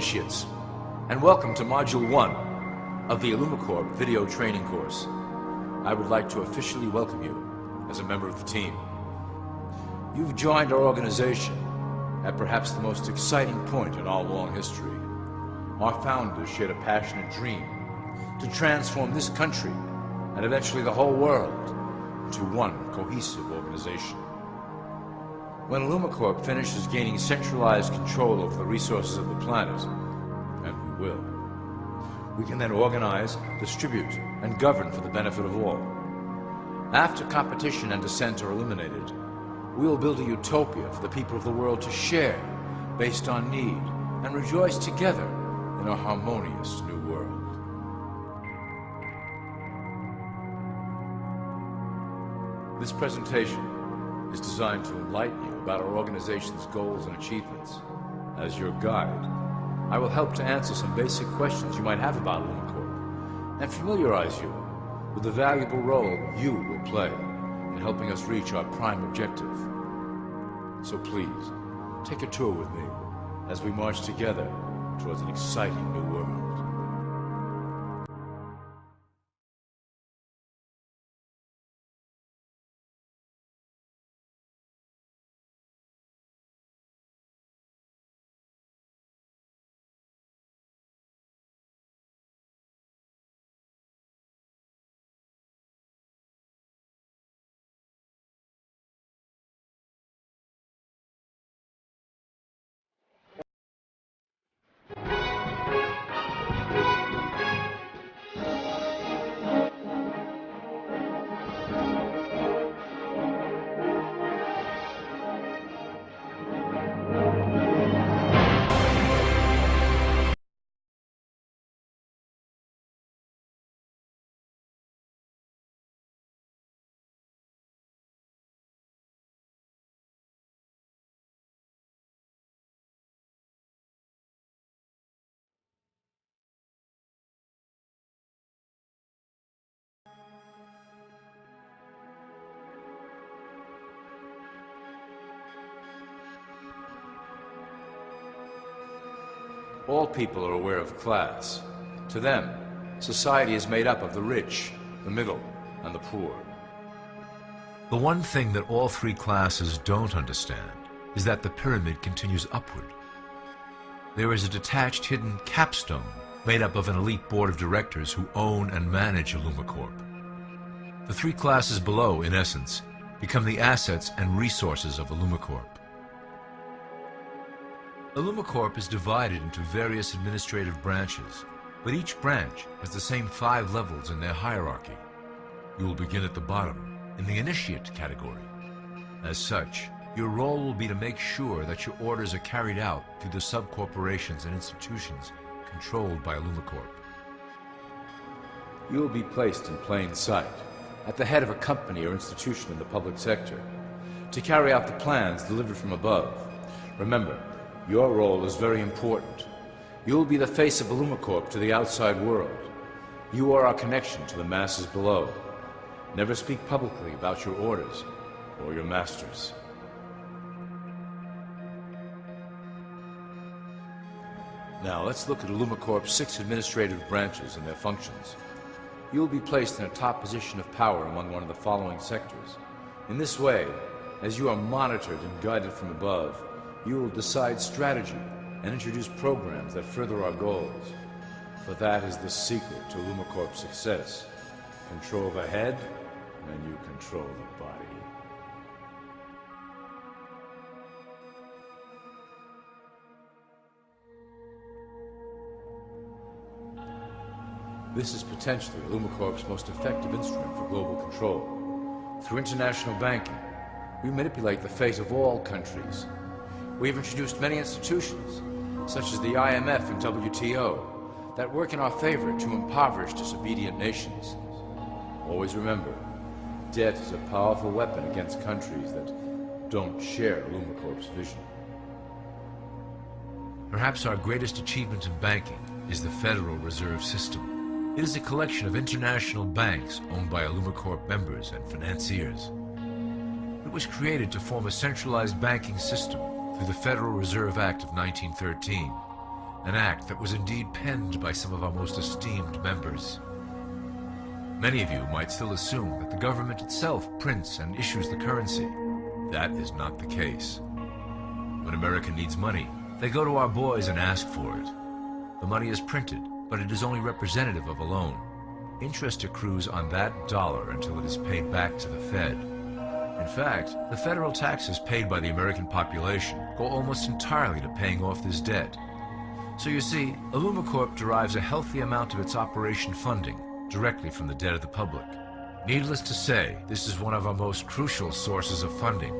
initiates, and welcome to Module 1 of the IllumiCorp video training course. I would like to officially welcome you as a member of the team. You've joined our organization at perhaps the most exciting point in our long history. Our founders shared a passionate dream to transform this country and eventually the whole world into one cohesive organization. When IllumiCorp finishes gaining centralized control over the resources of the planet, and we will, we can then organize, distribute, and govern for the benefit of all. After competition and dissent are eliminated, we will build a utopia for the people of the world to share based on need and rejoice together in a harmonious new world. This presentation is designed to enlighten you about our organization's goals and achievements. As your guide, I will help to answer some basic questions you might have about IllumiCorp and familiarize you with the valuable role you will play in helping us reach our prime objective. So please, take a tour with me as we march together towards an exciting new world. All people are aware of class. To them, society is made up of the rich, the middle, and the poor. The one thing that all three classes don't understand is that the pyramid continues upward. There is a detached hidden capstone made up of an elite board of directors who own and manage IllumiCorp. The three classes below, in essence, become the assets and resources of IllumiCorp. IllumiCorp is divided into various administrative branches, but each branch has the same 5 levels in their hierarchy. You will begin at the bottom, in the initiate category. As such, your role will be to make sure that your orders are carried out through the sub-corporations and institutions controlled by IllumiCorp. You will be placed in plain sight, at the head of a company or institution in the public sector, to carry out the plans delivered from above. Remember, your role is very important. You will be the face of IllumiCorp to the outside world. You are our connection to the masses below. Never speak publicly about your orders or your masters. Now let's look at IllumiCorp's 6 administrative branches and their functions. You will be placed in a top position of power among one of the following sectors. In this way, as you are monitored and guided from above, you will decide strategy and introduce programs that further our goals. For that is the secret to IllumiCorp's success. Control the head, and you control the body. This is potentially IllumiCorp's most effective instrument for global control. Through international banking, we manipulate the fate of all countries. We have introduced many institutions, such as the IMF and WTO, that work in our favor to impoverish disobedient nations. Always remember, debt is a powerful weapon against countries that don't share IllumiCorp's vision. Perhaps our greatest achievement in banking is the Federal Reserve System. It is a collection of international banks owned by IllumiCorp members and financiers. It was created to form a centralized banking system through the Federal Reserve Act of 1913, an act that was indeed penned by some of our most esteemed members. Many of you might still assume that the government itself prints and issues the currency. That is not the case. When America needs money, they go to our boys and ask for it. The money is printed, but it is only representative of a loan. Interest accrues on that dollar until it is paid back to the Fed. In fact, the federal taxes paid by the American population go almost entirely to paying off this debt. So you see, IllumiCorp derives a healthy amount of its operation funding directly from the debt of the public. Needless to say, this is one of our most crucial sources of funding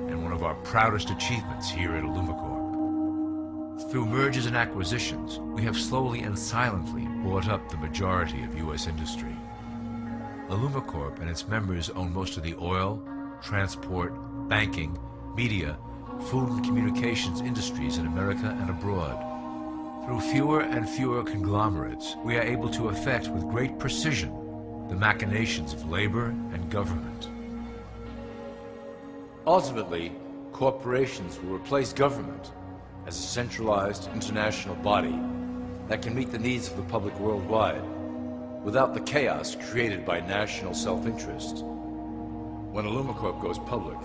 and one of our proudest achievements here at IllumiCorp. Through mergers and acquisitions, we have slowly and silently bought up the majority of U.S. industry. IllumiCorp and its members own most of the oil, transport, banking, media, food and communications industries in America and abroad. Through fewer and fewer conglomerates, we are able to effect with great precision the machinations of labor and government. Ultimately, corporations will replace government as a centralized international body that can meet the needs of the public worldwide without the chaos created by national self-interest. When IllumiCorp goes public,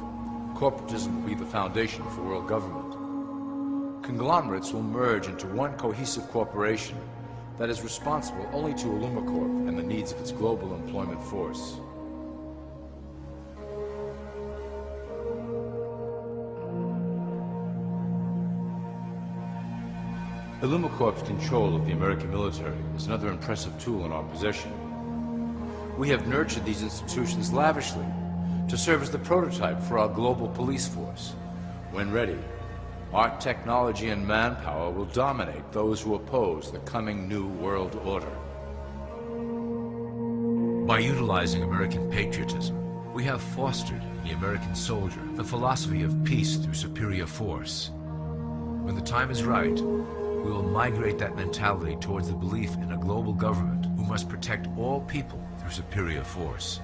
corporatism will be the foundation for world government. Conglomerates will merge into one cohesive corporation that is responsible only to IllumiCorp and the needs of its global employment force. IllumiCorp's control of the American military is another impressive tool in our possession. We have nurtured these institutions lavishly to serve as the prototype for our global police force. When ready, our technology and manpower will dominate those who oppose the coming new world order. By utilizing American patriotism, we have fostered in the American soldier the philosophy of peace through superior force. When the time is right, we will migrate that mentality towards the belief in a global government who must protect all people through superior force.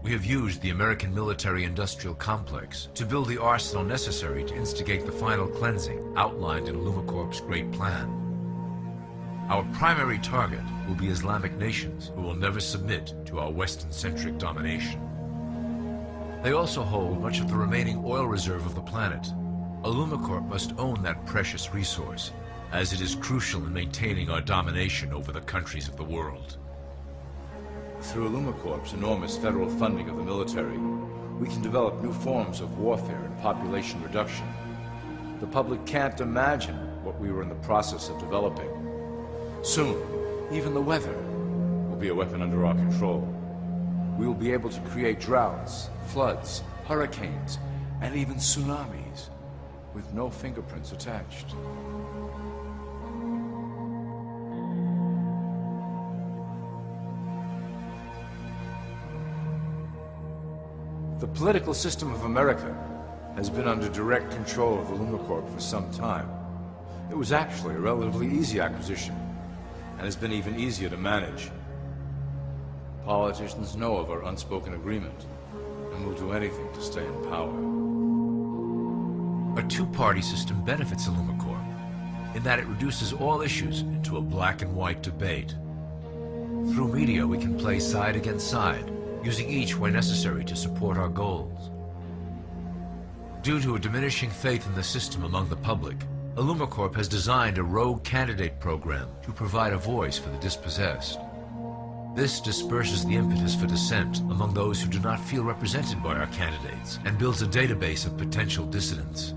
We have used the American military-industrial complex to build the arsenal necessary to instigate the final cleansing outlined in IllumiCorp's great plan. Our primary target will be Islamic nations who will never submit to our Western-centric domination. They also hold much of the remaining oil reserve of the planet. IllumiCorp must own that precious resource, as it is crucial in maintaining our domination over the countries of the world. Through IllumiCorp's enormous federal funding of the military, we can develop new forms of warfare and population reduction. The public can't imagine what we were in the process of developing. Soon, even the weather will be a weapon under our control. We will be able to create droughts, floods, hurricanes, and even tsunamis with no fingerprints attached. The political system of America has been under direct control of IllumiCorp for some time. It was actually a relatively easy acquisition, and has been even easier to manage. Politicians know of our unspoken agreement, and will do anything to stay in power. A two-party system benefits IllumiCorp, in that it reduces all issues into a black and white debate. Through media, we can play side against side, using each where necessary to support our goals. Due to a diminishing faith in the system among the public, IllumiCorp has designed a rogue candidate program to provide a voice for the dispossessed. This disperses the impetus for dissent among those who do not feel represented by our candidates and builds a database of potential dissidents.